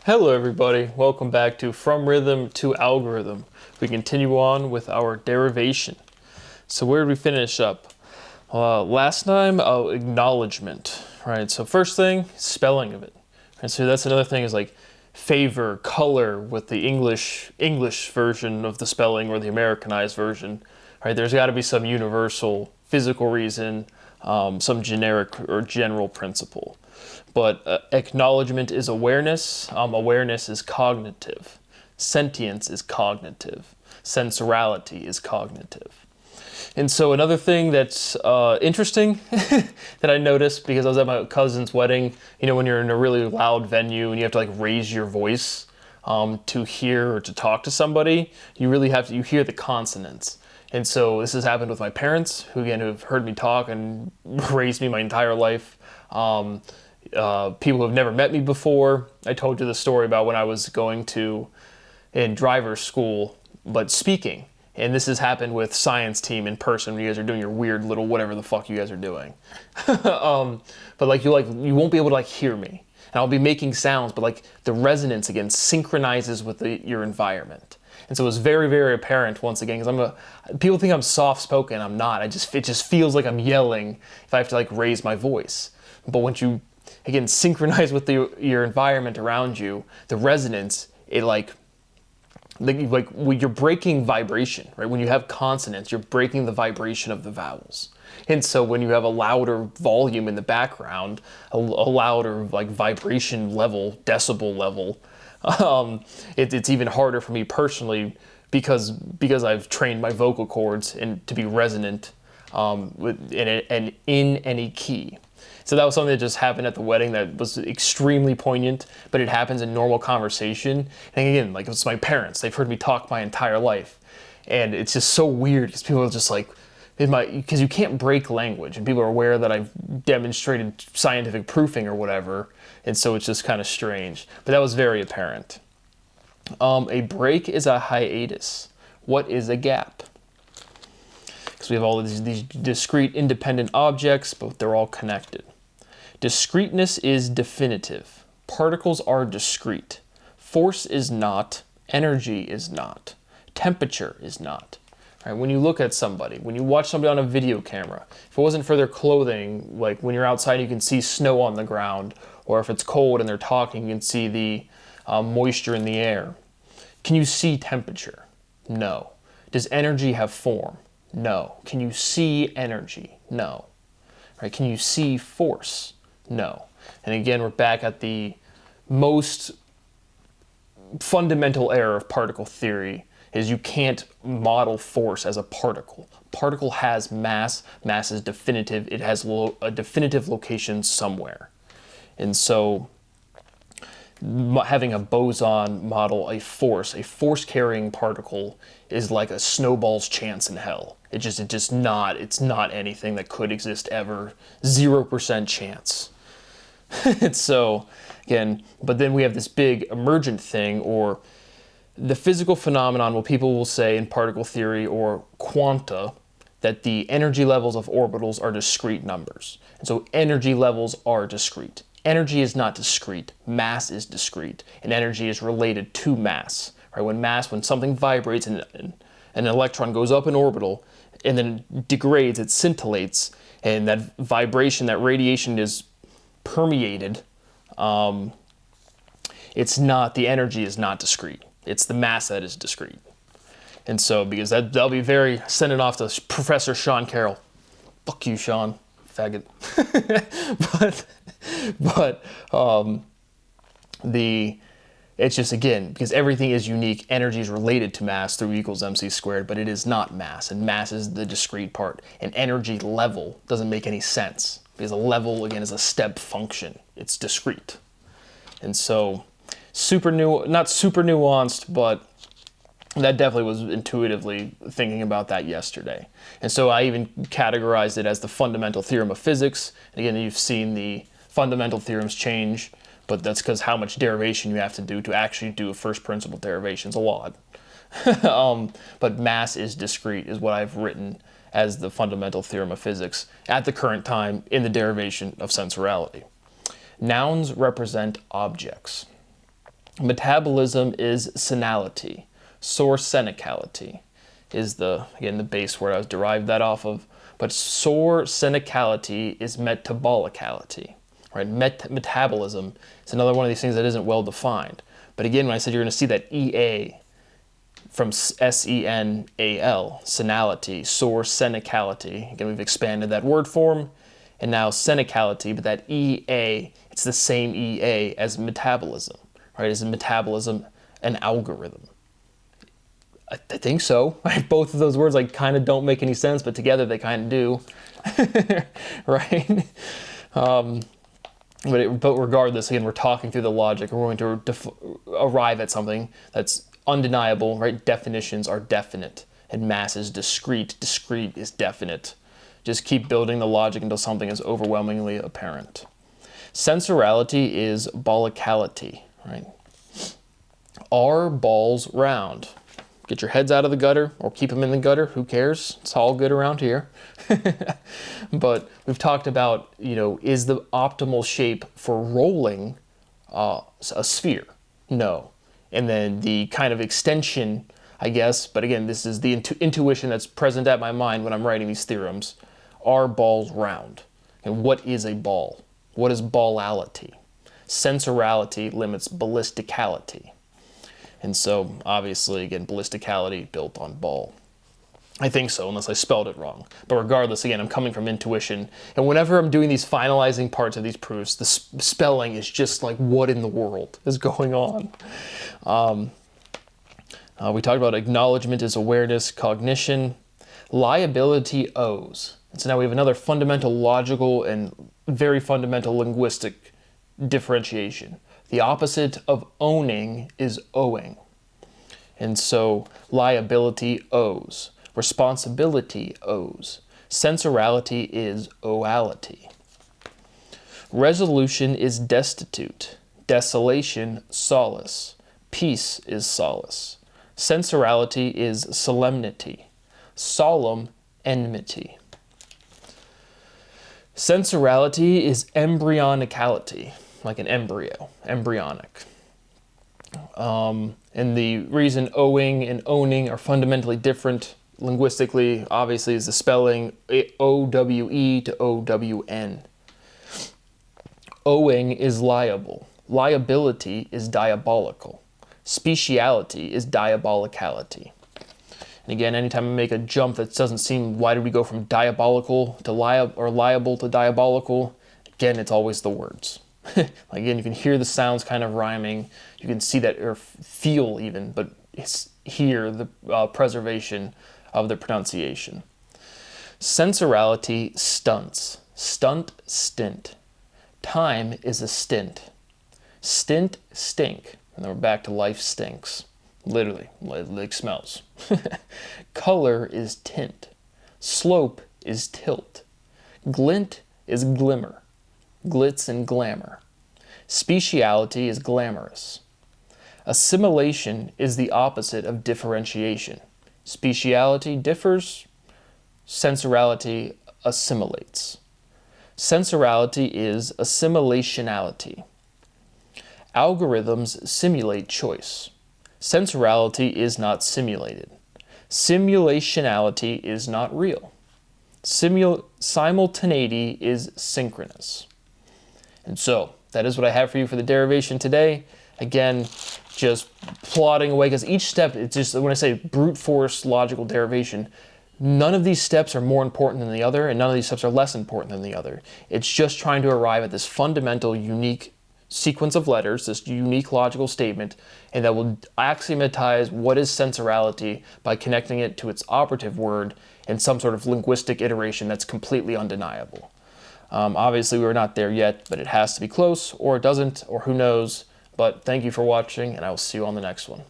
Hello everybody, welcome back to From Rhythm to Algorithm. We continue on with our derivation. So where did we finish up? Last time, acknowledgement, right? So first thing, spelling of it. And so that's another thing is like favor, color with the English version of the spelling or the Americanized version, right? There's got to be some universal physical reason, some generic or general principle. But acknowledgement is awareness, awareness is cognitive, sentience is cognitive, sensorality is cognitive. And so another thing that's interesting that I noticed because I was at my cousin's wedding, you know, when you're in a really loud venue and you have to like raise your voice to hear or to talk to somebody, you really have to, you hear the consonants. And so this has happened with my parents, who again have heard me talk and raised me my entire life. People who have never met me before. I told you the story about when I was going in driver's school, but speaking. And this has happened with science team in person when you guys are doing your weird little whatever the fuck you guys are doing. But you won't be able to like hear me. And I'll be making sounds, but like the resonance again synchronizes with your environment. And so it was very, very apparent once again, because people think I'm soft spoken, I'm not. It just feels like I'm yelling if I have to like raise my voice. But once you again synchronize with your environment around you, the resonance, it you're breaking vibration, right? When you have consonants, you're breaking the vibration of the vowels. And so when you have a louder volume in the background, a louder like vibration level, decibel level, it's even harder for me personally because I've trained my vocal cords to be resonant in any key. So that was something that just happened at the wedding that was extremely poignant, but it happens in normal conversation. And again, like it's my parents, they've heard me talk my entire life. And it's just so weird because people are just like, because you can't break language and people are aware that I've demonstrated scientific proofing or whatever. And so it's just kind of strange, but that was very apparent. A break is a hiatus. What is a gap? Because we have all of these discrete independent objects, but they're all connected. Discreteness is definitive. Particles are discrete. Force is not. Energy is not. Temperature is not. Right? When you look at somebody, when you watch somebody on a video camera, if it wasn't for their clothing, like when you're outside you can see snow on the ground, or if it's cold and they're talking, you can see the moisture in the air. Can you see temperature? No. Does energy have form? No. Can you see energy? No. Right? Can you see force? No. And again, we're back at the most fundamental error of particle theory is you can't model force as a particle. Particle has mass. Mass is definitive. It has a definitive location somewhere. And so having a boson model a force carrying particle is like a snowball's chance in hell. It's not anything that could exist ever. 0% chance. And so again, but then we have this big emergent thing, or the physical phenomenon, what people will say in particle theory or quanta, that the energy levels of orbitals are discrete numbers. And so energy levels are discrete. Energy is not discrete. Mass is discrete. And energy is related to mass. Right? When something vibrates and an electron goes up in orbital and then degrades, it scintillates, and that vibration, that radiation is permeated. The energy is not discrete. It's the mass that is discrete. And so, because that'll be very sending off to Professor Sean Carroll. Fuck you, Sean, faggot. It's just, again, because everything is unique, energy is related to mass through E equals mc squared, but it is not mass, and mass is the discrete part. An energy level doesn't make any sense, because a level, again, is a step function. It's discrete. And so, not super nuanced, but that definitely was intuitively thinking about that yesterday. And so I even categorized it as the fundamental theorem of physics. And again, you've seen the fundamental theorems change, but that's because how much derivation you have to do to actually do a first principle derivation is a lot. But mass is discrete is what I've written as the fundamental theorem of physics at the current time in the derivation of sensorality. Nouns represent objects. Metabolism is senality. Senescality is the base word I was derived that off of. But senescality is metabolicality. Right? Metabolism is another one of these things that isn't well defined. But again, when I said you're going to see that EA from SENAL, senality, senescality. Again, we've expanded that word form, and now senescality, but that EA, it's the same EA as metabolism, right? Is metabolism an algorithm? I think so. Both of those words like kind of don't make any sense, but together they kind of do, right? But regardless, again, we're talking through the logic. We're going to arrive at something that's undeniable, right? Definitions are definite, and mass is discrete. Discrete is definite. Just keep building the logic until something is overwhelmingly apparent. Sensorality is bollicality, right? Are balls round? Get your heads out of the gutter or keep them in the gutter. Who cares? It's all good around here. But we've talked about, is the optimal shape for rolling a sphere? No. And then the kind of extension, I guess, but again, this is the intuition that's present at my mind when I'm writing these theorems. Are balls round? And what is a ball? What is ballality? Sensorality limits ballisticality. And so, obviously, again, ballisticality built on ball. I think so, unless I spelled it wrong. But regardless, again, I'm coming from intuition. And whenever I'm doing these finalizing parts of these proofs, the spelling is just like, what in the world is going on? We talked about acknowledgement is awareness, cognition. Liability owes. And so now we have another fundamental logical and very fundamental linguistic differentiation. The opposite of owning is owing. And so liability owes. Responsibility owes. Sensorality is oality. Resolution is destitute. Desolation, solace. Peace is solace. Sensorality is solemnity. Solemn, enmity. Sensorality is embryonicality, like an embryo, embryonic. And the reason owing and owning are fundamentally different linguistically, obviously, is the spelling O-W-E to O-W-N. Owing is liable. Liability is diabolical. Speciality is diabolicality. And again, anytime I make a jump that doesn't seem, why did we go from diabolical to liable to diabolical? Again, it's always the words. Again, you can hear the sounds kind of rhyming. You can see that, or feel even, but it's here, the preservation of the pronunciation. Sensorality stunts. Stunt, stint. Time is a stint. Stint, stink. And then we're back to life stinks. Literally, like smells. Color is tint. Slope is tilt. Glint is glimmer. Glitz and glamour. Speciality is glamorous. Assimilation is the opposite of differentiation. Speciality differs. Sensorality assimilates. Sensorality is assimilationality. Algorithms simulate choice. Sensorality is not simulated. Simulationality is not real. Simultaneity is synchronous. And so, that is what I have for you for the derivation today. Again, just plodding away, because each step, it's just, when I say brute force logical derivation, none of these steps are more important than the other, and none of these steps are less important than the other. It's just trying to arrive at this fundamental, unique sequence of letters, this unique logical statement, and that will axiomatize what is sensorality by connecting it to its operative word in some sort of linguistic iteration that's completely undeniable. Obviously, we're not there yet, but it has to be close, or it doesn't, or who knows. But thank you for watching, and I will see you on the next one.